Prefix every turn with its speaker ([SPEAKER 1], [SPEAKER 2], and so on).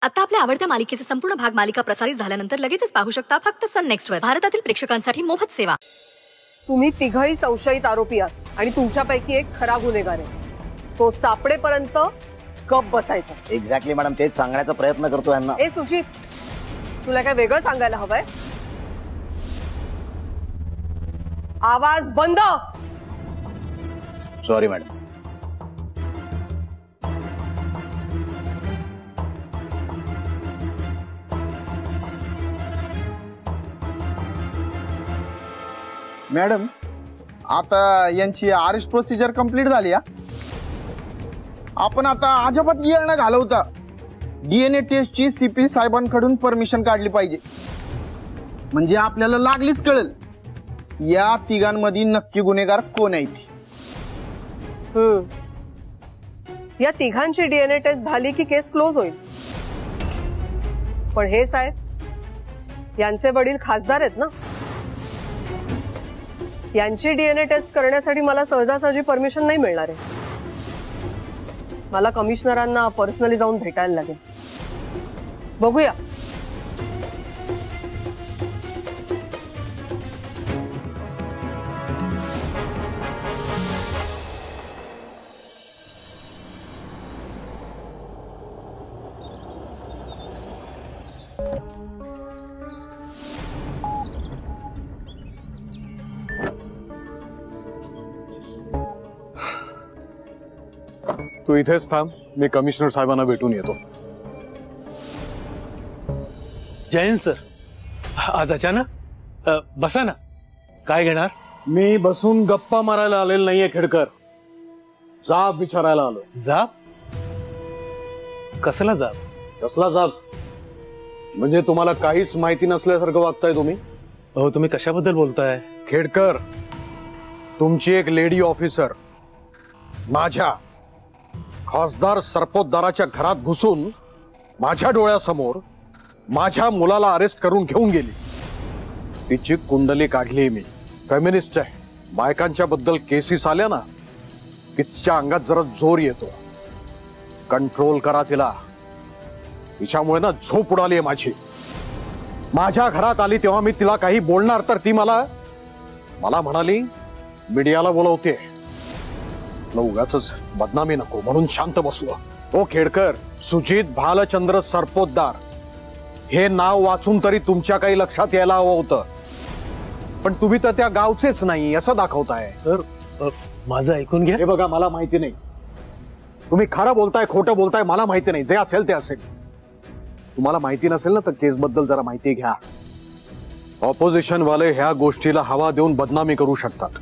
[SPEAKER 1] आता आपल्या आवडत्या मालिकेचे संपूर्ण भाग मालिका प्रसारित झाल्यानंतर लगेचच पाहू शकता फक्त सन नेक्स्ट वर। भारतातील प्रेक्षकांसाठी मोफत सेवा।
[SPEAKER 2] तुम्ही तिघही संशयित आरोपी आहात आणि तुमच्यापैकी एक खरा गुन्हेगार आहे। तो सापडेपर्यंत गप बसायचं।
[SPEAKER 3] एक्झॅक्टली मॅडम, तेच सांगण्याचा प्रयत्न करतो यांना।
[SPEAKER 2] ए सुजित, तुला काय वेगळं सांगायला हवंय? आवाज बंद।
[SPEAKER 3] Sorry madam.
[SPEAKER 4] मॅडम, आता यांची अरेस्ट प्रोसिजर कंप्लीट झाली। आपण आता अजिबात वेळ न घालवता डीएनए टेस्टची सीपी साहेबांकडून परमिशन काढली पाहिजे, म्हणजे आपल्याला लागलीच कळेल या तिघांमध्ये नक्की गुन्हेगार कोण आहे ती।
[SPEAKER 2] या तिघांची डीएनए टेस्ट झाली की केस क्लोज होईल। पण हे साहेब, यांचे वडील खासदार आहेत ना, यांची डीएनए टेस्ट करण्यासाठी मला सहजासहजी परमिशन नाही मिळणार आहे। मला कमिशनरांना पर्सनली जाऊन भेटायला लागेल। बघूया।
[SPEAKER 5] तू इथेच थांब, मी कमिशनर साहेबांना भेटून येतो।
[SPEAKER 6] जयंत सर, आज अचानक बसा ना, काय घेणार?
[SPEAKER 5] मी बसून गप्पा मारायला आलेलो नाहीये खेडकर, जाब विचारायला आलो।
[SPEAKER 6] जाब? कसला जाब?
[SPEAKER 5] कसला जाब म्हणजे तुम्हाला काहीच माहिती नसल्यासारखं वागताय तुम्ही।
[SPEAKER 6] हो, तुम्ही कशाबद्दल बोलताय?
[SPEAKER 5] खेडकर, तुमची एक लेडी ऑफिसर माझ्या खासदार सरपोतदाराच्या घरात घुसून माझ्या डोळ्यासमोर माझ्या मुलाला अरेस्ट करून घेऊन गेली। तिची कुंडली काढली मी, फेमिनिस्ट आहे। बायकांच्या बद्दल केसेस आल्या ना, तिच्या अंगात जरा जोर येतो। कंट्रोल करा तिला, तिच्यामुळे ना झोप उडाली माझी। माझ्या घरात आली तेव्हा मी तिला काही बोलणार तर ती मला म्हणाली मीडियाला बोलवते। उगाचच बदनामी नको म्हणून शांत बसलो। ओ खेडकर, सुजित भालचंद्र सरपोतदार हे नाव वाचून तरी तुमच्या काही लक्षात यायला हवं होतं, पण तुम्ही तर त्या गावचेच नाही असं दाखवताय।
[SPEAKER 6] तर माझं ऐकून घ्या।
[SPEAKER 5] हे बघा, मला माहिती नाही तुम्ही खरं बोलताय खोटं बोलताय, मला माहिती नाही। जे असेल ते असेल। तुम्हाला माहिती नसेल ना तर केस बद्दल जरा माहिती घ्या। ऑपोजिशन वाले ह्या गोष्टीला हवा देऊन बदनामी करू शकतात।